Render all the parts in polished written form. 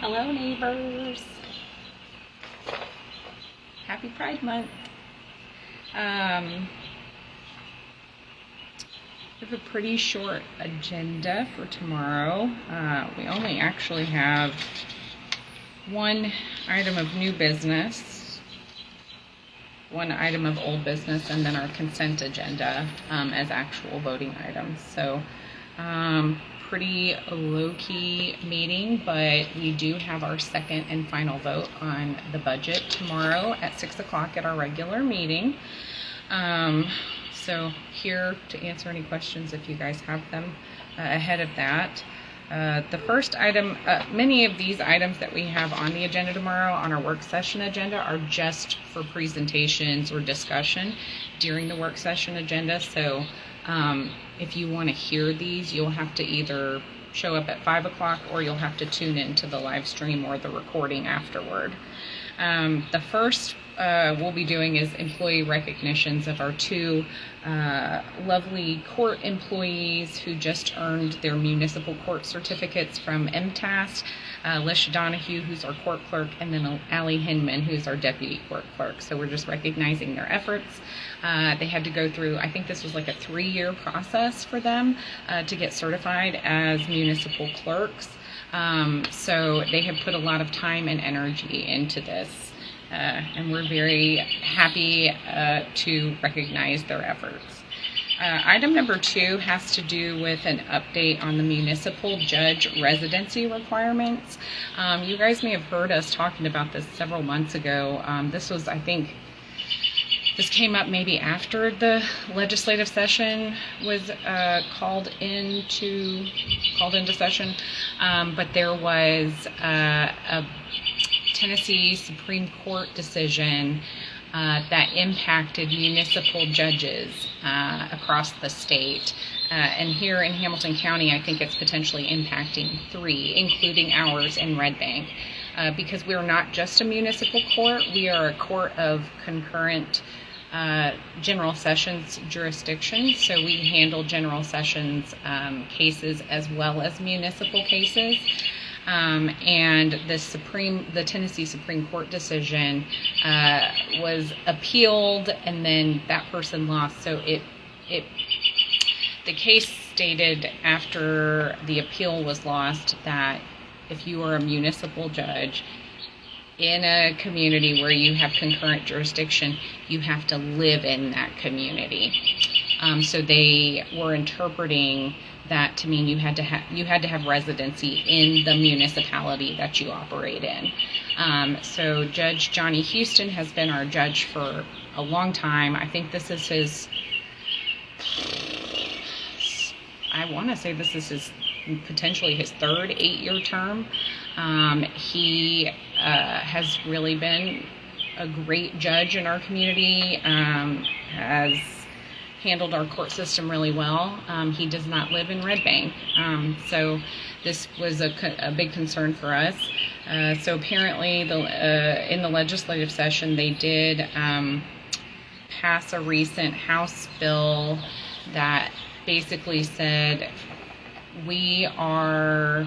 Hello neighbors. Happy Pride Month. We have a pretty short agenda for tomorrow. We only actually have one item of new business, one item of old business, and then our consent agenda as actual voting items. So pretty low-key meeting, but we do have our second and final vote on the budget tomorrow at 6 o'clock at our regular meeting. So here to answer any questions if you guys have them ahead of that. The first item, many of these items that we have on the agenda tomorrow on our work session agenda are just for presentations or discussion during the work session agenda. So if you want to hear these, you'll have to either show up at 5 o'clock or you'll have to tune into the live stream or the recording afterward. The first we'll be doing is employee recognitions of our two lovely court employees who just earned their municipal court certificates from MTAS, Lisha Donahue, who's our court clerk, and then Allie Hinman, who's our deputy court clerk. So we're just recognizing their efforts. They had to go through, I think this was like a 3-year process for them to get certified as municipal clerks. So they have put a lot of time and energy into this. And we're very happy to recognize their efforts. Item number 2 has to do with an update on the Municipal Judge Residency requirements. You guys may have heard us talking about this several months ago. This was, I think, this came up maybe after the legislative session was called into session, but there was a Tennessee Supreme Court decision that impacted municipal judges across the state. And here in Hamilton County, I think it's potentially impacting 3, including ours in Red Bank. Because we're not just a municipal court, we are a court of concurrent general sessions jurisdiction. So we handle general sessions cases as well as municipal cases. And the Tennessee Supreme Court decision was appealed, and then that person lost. So the case stated after the appeal was lost that if you are a municipal judge in a community where you have concurrent jurisdiction, you have to live in that community. So they were interpreting that to mean you had to have residency in the municipality that you operate in. So Judge Johnny Houston has been our judge for a long time. I think this is his, I want to say this is potentially his 3rd 8-year term. He has really been a great judge in our community, has handled our court system really well. He does not live in Red Bank, so this was a big concern for us. So apparently in the legislative session they did pass a recent House bill that basically said we are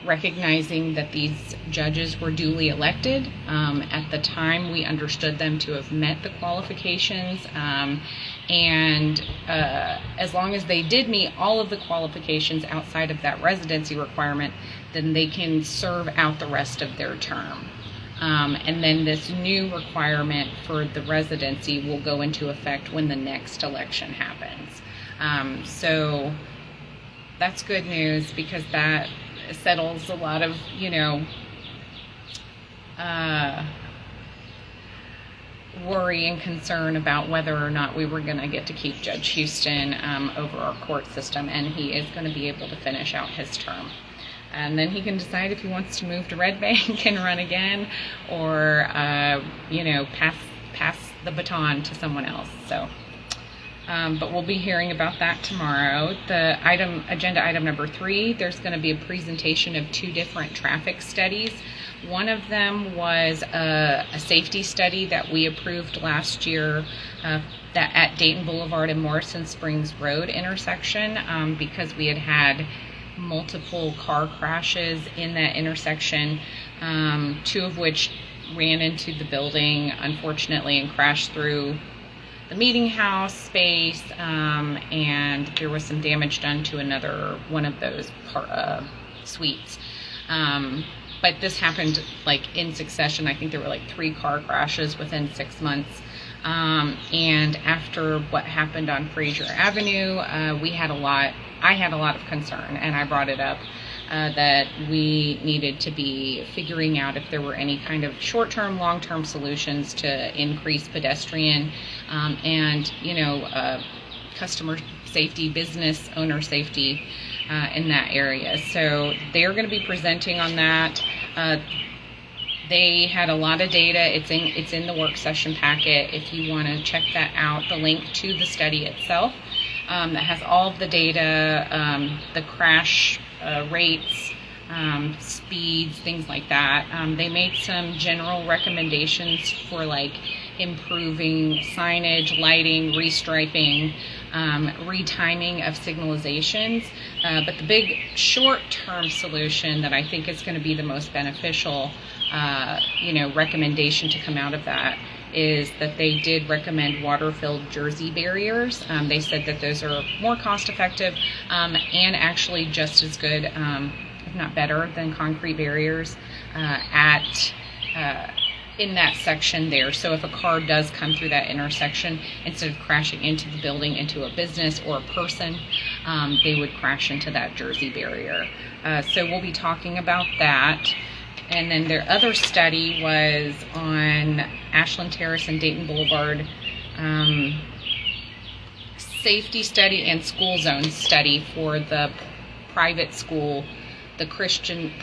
recognizing that these judges were duly elected. At the time, we understood them to have met the qualifications, and as long as they did meet all of the qualifications outside of that residency requirement, then they can serve out the rest of their term. And then this new requirement for the residency will go into effect when the next election happens. So that's good news, because that settles a lot of, worry and concern about whether or not we were going to get to keep Judge Houston over our court system, and he is going to be able to finish out his term. And then he can decide if he wants to move to Red Bank and run again, or pass the baton to someone else. So but we'll be hearing about that tomorrow. The agenda item number 3, there's going to be a presentation of 2 different traffic studies. One of them was a safety study that we approved last year that at Dayton Boulevard and Morrison Springs Road intersection, because we had multiple car crashes in that intersection, 2 of which ran into the building, unfortunately, and crashed through the meeting house space, and there was some damage done to another one of those suites. But this happened like in succession. I think there were like 3 car crashes within 6 months. And after what happened on Fraser Avenue, I had a lot of concern, and I brought it up, that we needed to be figuring out if there were any kind of short-term, long-term solutions to increase pedestrian, and, customer safety, business owner safety, in that area. So they're going to be presenting on that. They had a lot of data. It's in the work session packet if you want to check that out. The link to the study itself, that has all of the data, the crash rates, speeds, things like that. They made some general recommendations for like improving signage, lighting, restriping, retiming of signalizations. But the big short-term solution that I think is going to be the most beneficial, recommendation to come out of that is that they did recommend water-filled jersey barriers. They said that those are more cost-effective, and actually just as good, if not better, than concrete barriers in that section there. So if a car does come through that intersection, instead of crashing into the building, into a business or a person, they would crash into that jersey barrier. So we'll be talking about that. And then their other study was on Ashland Terrace and Dayton Boulevard, safety study and school zone study for the private school, the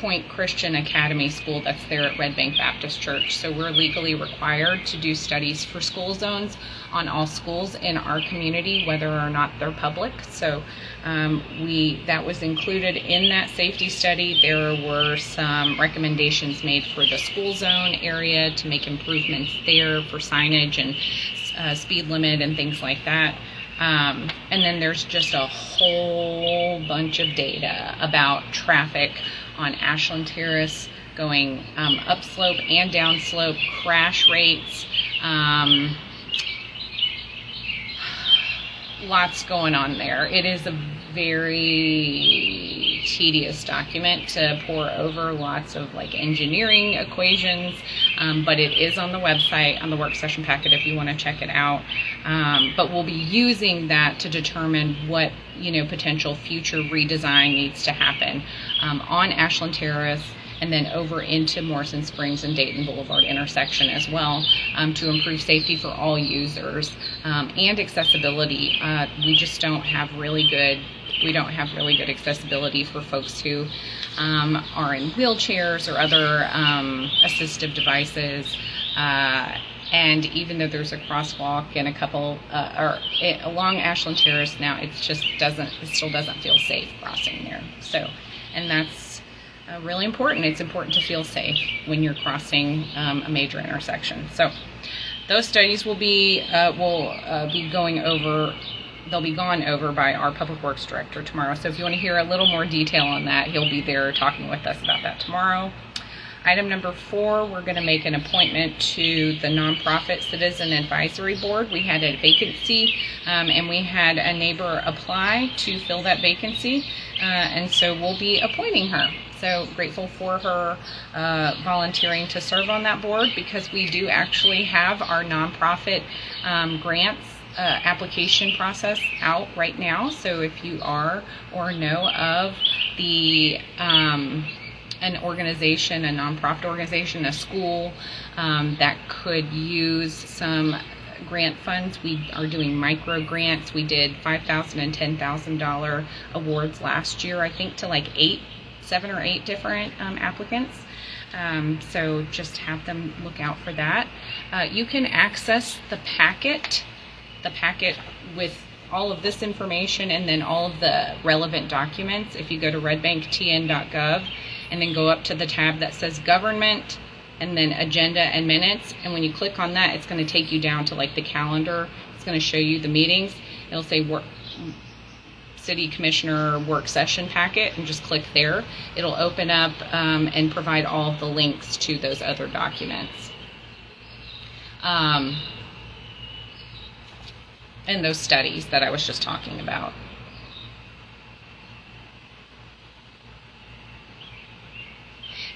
Point Christian Academy School that's there at Red Bank Baptist Church. So we're legally required to do studies for school zones on all schools in our community, whether or not they're public. So that was included in that safety study. There were some recommendations made for the school zone area to make improvements there for signage and speed limit and things like that. And then there's just a whole bunch of data about traffic on Ashland Terrace going upslope and downslope, crash rates, lots going on there. It is a very tedious document to pour over, lots of like engineering equations, but it is on the website, on the work session packet if you want to check it out. But we'll be using that to determine what potential future redesign needs to happen on Ashland Terrace, and then over into Morrison Springs and Dayton Boulevard intersection as well, to improve safety for all users, and accessibility. We just don't have really good accessibility for folks who are in wheelchairs or other assistive devices. And even though there's a crosswalk and a couple along Ashland Terrace now, it still doesn't feel safe crossing there. So, and that's really important. It's important to feel safe when you're crossing a major intersection. So those studies will be going over. They'll be gone over by our Public Works Director tomorrow. So if you want to hear a little more detail on that, he'll be there talking with us about that tomorrow. Item number 4, we're going to make an appointment to the Nonprofit Citizen Advisory Board. We had a vacancy, and we had a neighbor apply to fill that vacancy, and so we'll be appointing her. So grateful for her volunteering to serve on that board, because we do actually have our nonprofit grants application process out right now. So if you are or know of an organization, a nonprofit organization, a school that could use some grant funds, we are doing micro grants. We did $5,000 and $10,000 awards last year, I think, to like 7 or 8 different applicants. So just have them look out for that. You can access the packet with all of this information and then all of the relevant documents if you go to redbanktn.gov and then go up to the tab that says Government and then Agenda and Minutes. And when you click on that, it's going to take you down to like the calendar. It's going to show you the meetings. It'll say city commissioner work session packet and just click there. It'll open up and provide all of the links to those other documents. And those studies that I was just talking about.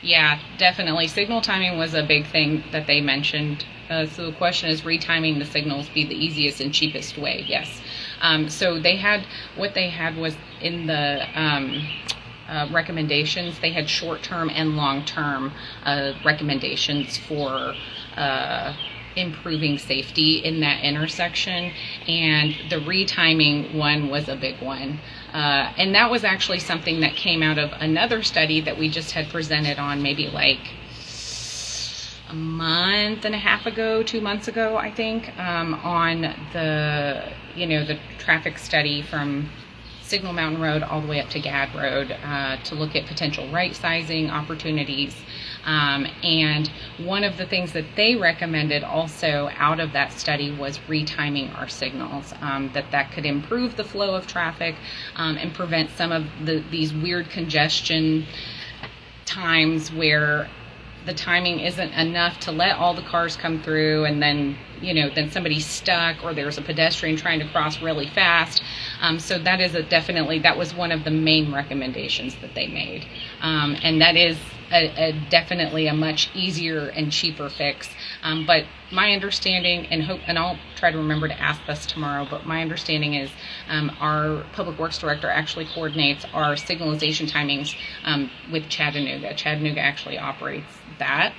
Yeah, definitely. Signal timing was a big thing that they mentioned. So the question is, retiming the signals be the easiest and cheapest way? Yes. So what they had was in the recommendations, they had short-term and long-term recommendations for improving safety in that intersection, and the retiming one was a big one. And that was actually something that came out of another study that we just had presented on maybe like a month and a half ago, 2 months ago, I think, on the traffic study from Signal Mountain Road all the way up to Gad Road to look at potential right sizing opportunities. And one of the things that they recommended also out of that study was retiming our signals, that could improve the flow of traffic and prevent some of these weird congestion times where the timing isn't enough to let all the cars come through, and then somebody's stuck or there's a pedestrian trying to cross really fast. So that is that was one of the main recommendations that they made. And that is definitely a much easier and cheaper fix. But my understanding, and I'll try to remember to ask this tomorrow, but my understanding is our Public Works Director actually coordinates our signalization timings with Chattanooga. Chattanooga actually operates that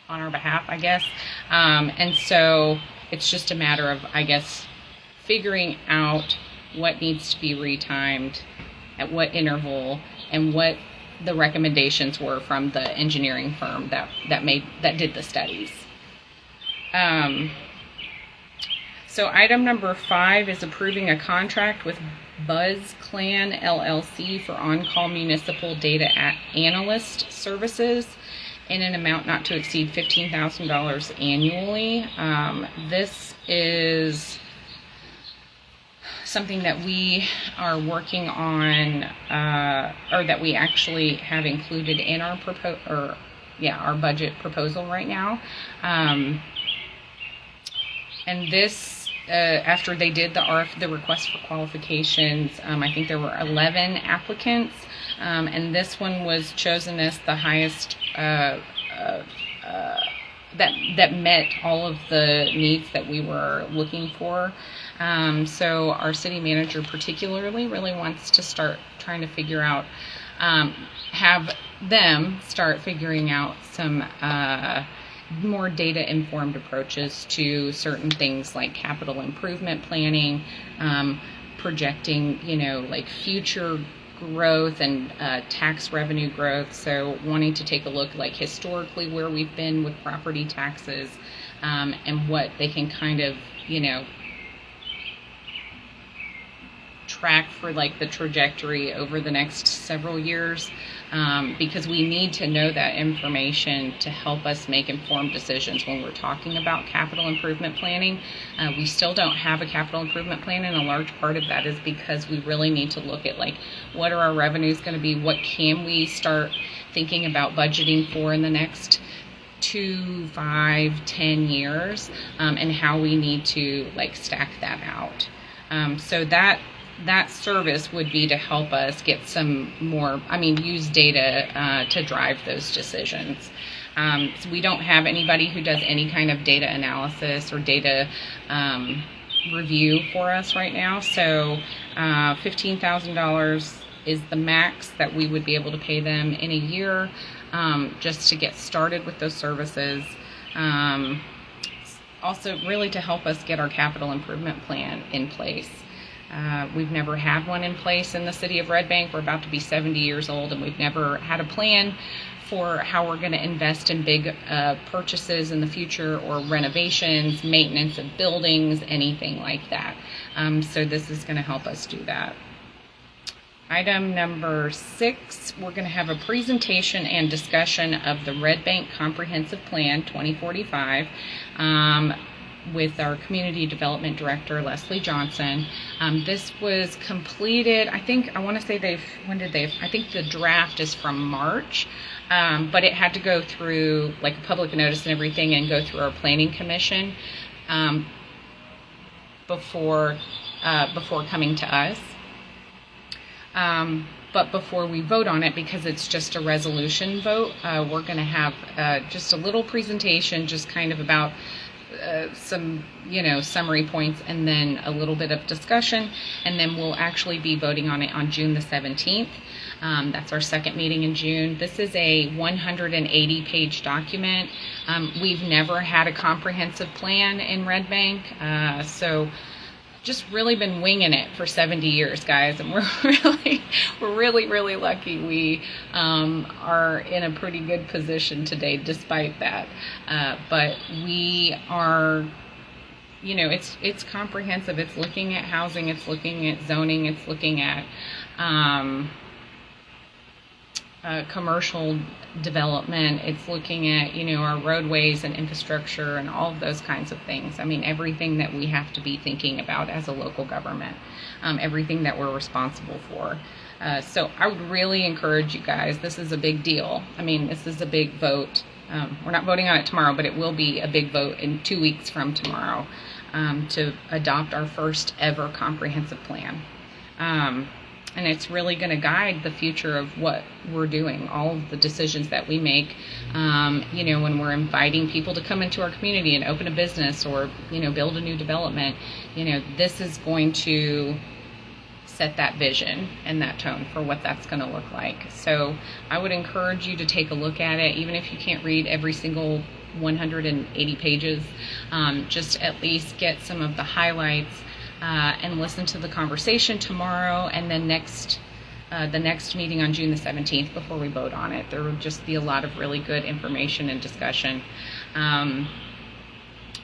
on our behalf, I guess. And so it's just a matter of, I guess, figuring out what needs to be retimed, at what interval, and what the recommendations were from the engineering firm that did the studies. So item number 5 is approving a contract with BuzzClan LLC for on-call municipal data analyst services in an amount not to exceed $15,000 annually. This is something that we are working on, or that we actually have included in our our budget proposal right now. And this, after they did the request for qualifications, I think there were 11 applicants, and this one was chosen as the highest that met all of the needs that we were looking for. So our city manager particularly really wants to start trying to figure out, have them start figuring out some more data-informed approaches to certain things like capital improvement planning, projecting, like future growth and tax revenue growth. So wanting to take a look like historically where we've been with property taxes, and what they can kind of, track for like the trajectory over the next several years, because we need to know that information to help us make informed decisions when we're talking about capital improvement planning. We still don't have a capital improvement plan, and a large part of that is because we really need to look at like, what are our revenues going to be, what can we start thinking about budgeting for in the next 2, 5, 10 years, and how we need to like stack that out. So that service would be to help us get some more, use data to drive those decisions. So we don't have anybody who does any kind of data analysis or data review for us right now. So $15,000 is the max that we would be able to pay them in a year, just to get started with those services. Also really to help us get our capital improvement plan in place. We've never had one in place in the city of Red Bank. We're about to be 70 years old, and we've never had a plan for how we're going to invest in big purchases in the future, or renovations, maintenance of buildings, anything like that. So this is going to help us do that. Item number 6, we're going to have a presentation and discussion of the Red Bank Comprehensive Plan 2045. with our community development director, Leslie Johnson. This was completed, I think the draft is from March, but it had to go through like a public notice and everything and go through our planning commission before coming to us. But before we vote on it, because it's just a resolution vote, we're going to have just a little presentation, just kind of about some, summary points, and then a little bit of discussion, and then we'll actually be voting on it on June the 17th. That's our second meeting in June. This is a 180-page document. We've never had a comprehensive plan in Red Bank, so just really been winging it for 70 years, guys, and we're really lucky we are in a pretty good position today despite that. But we are, it's comprehensive. It's looking at housing, it's looking at zoning, it's looking at commercial development, it's looking at our roadways and infrastructure and all of those kinds of things. I mean, everything that we have to be thinking about as a local government, everything that we're responsible for. So I would really encourage you guys, this is a big deal. I mean, this is a big vote. We're not voting on it tomorrow, but it will be a big vote in 2 weeks from tomorrow to adopt our first ever comprehensive plan. And it's really going to guide the future of what we're doing, all of the decisions that we make, when we're inviting people to come into our community and open a business or, build a new development. This is going to set that vision and that tone for what that's going to look like. So I would encourage you to take a look at it, even if you can't read every single 180 pages, just at least get some of the highlights and listen to the conversation tomorrow, and then the next meeting on June the 17th before we vote on it. There will just be a lot of really good information and discussion. And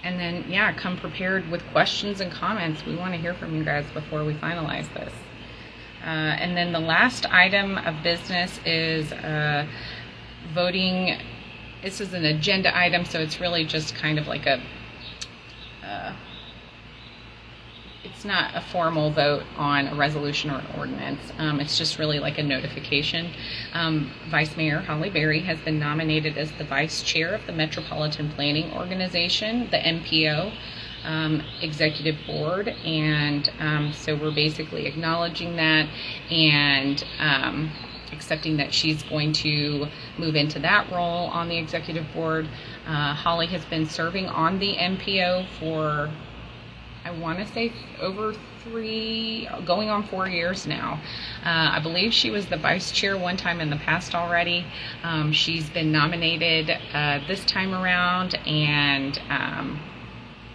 then, come prepared with questions and comments. We want to hear from you guys before we finalize this. And then the last item of business is voting. This is an agenda item, so it's really just kind of like it's not a formal vote on a resolution or an ordinance. It's just really like a notification. Vice Mayor Holly Berry has been nominated as the Vice Chair of the Metropolitan Planning Organization, the MPO Executive Board, and so we're basically acknowledging that and accepting that she's going to move into that role on the Executive Board. Holly has been serving on the MPO for, I want to say, over going on 4 years now. I believe she was the vice chair one time in the past already. She's been nominated this time around, and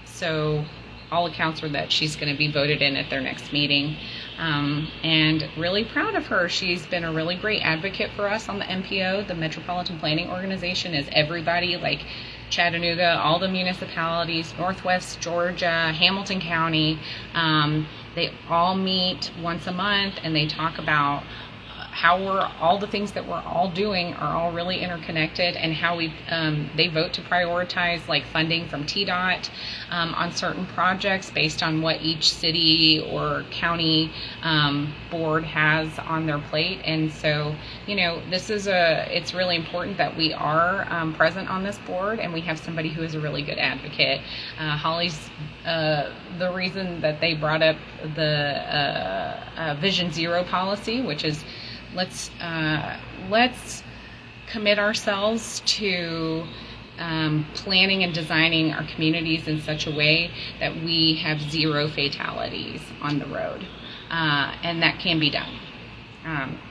so all accounts are that she's going to be voted in at their next meeting. And really proud of her. She's been a really great advocate for us on the MPO. The Metropolitan Planning Organization is everybody, like Chattanooga, all the municipalities, Northwest Georgia, Hamilton County. They all meet once a month and they talk about how all the things that we're all doing are all really interconnected, and how they vote to prioritize like funding from TDOT on certain projects based on what each city or county board has on their plate. And so, it's really important that we are present on this board, and we have somebody who is a really good advocate. Holly's the reason that they brought up the Vision Zero policy, which is let's commit ourselves to planning and designing our communities in such a way that we have zero fatalities on the road, and that can be done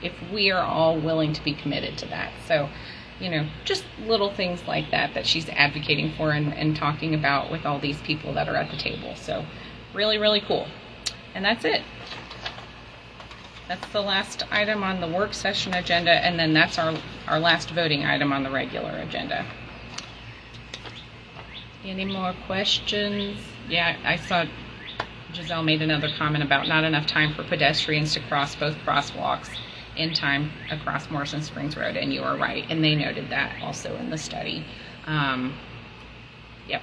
if we are all willing to be committed to that. So, just little things like that she's advocating for and talking about with all these people that are at the table. So really, really cool. And that's it. That's the last item on the work session agenda, and then that's our last voting item on the regular agenda. Any more questions? Yeah, I saw Giselle made another comment about not enough time for pedestrians to cross both crosswalks in time across Morrison Springs Road, and you are right, and they noted that also in the study. Yep.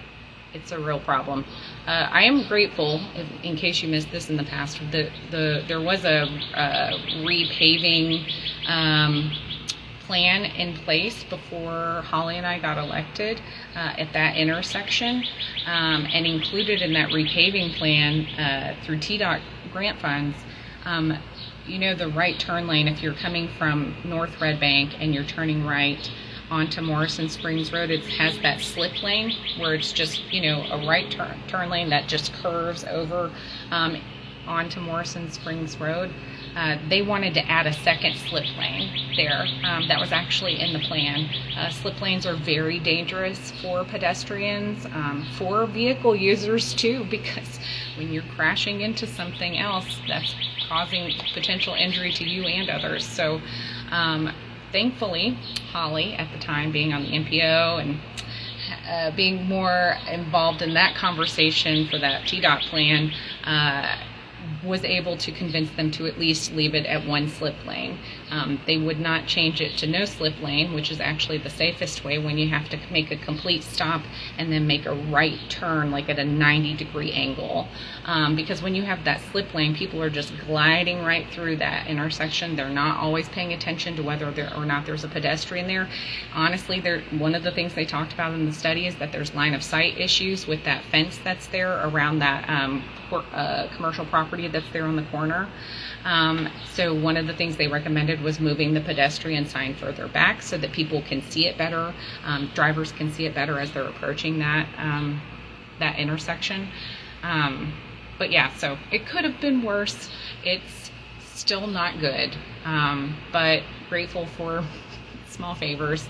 It's a real problem. I am grateful, in case you missed this in the past, there was a repaving plan in place before Holly and I got elected at that intersection, and included in that repaving plan through TDOT grant funds, the right turn lane, if you're coming from North Red Bank and you're turning right onto Morrison Springs Road, it has that slip lane where it's just, a right turn lane that just curves over onto Morrison Springs Road. They wanted to add a second slip lane there. That was actually in the plan. Slip lanes are very dangerous for pedestrians, for vehicle users too, because when you're crashing into something else, that's causing potential injury to you and others. So thankfully, Holly, at the time being on the MPO and being more involved in that conversation for that TDOT plan, was able to convince them to at least leave it at one slip lane. They would not change it to no slip lane, which is actually the safest way when you have to make a complete stop and then make a right turn, like at a 90-degree angle. Because when you have that slip lane, people are just gliding right through that intersection. They're not always paying attention to whether or not there's a pedestrian there. Honestly, one of the things they talked about in the study is that there's line of sight issues with that fence that's there around that commercial property that's there on the corner. So one of the things they recommended was moving the pedestrian sign further back so that people can see it better, drivers can see it better as they're approaching that intersection. But yeah, so it could have been worse. It's still not good, but grateful for small favors,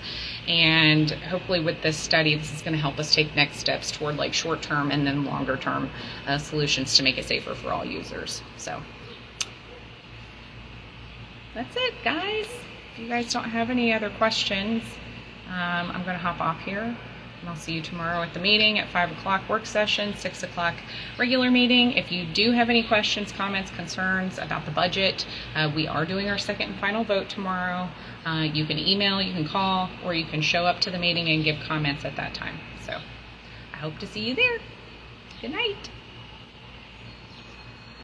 and hopefully with this study, this is going to help us take next steps toward like short-term and then longer-term solutions to make it safer for all users. So that's it, guys. If you guys don't have any other questions, I'm going to hop off here, and I'll see you tomorrow at the meeting at 5 o'clock work session, 6 o'clock regular meeting. If you do have any questions, comments, concerns about the budget, we are doing our second and final vote tomorrow. You can email, you can call, or you can show up to the meeting and give comments at that time. So I hope to see you there. Good night.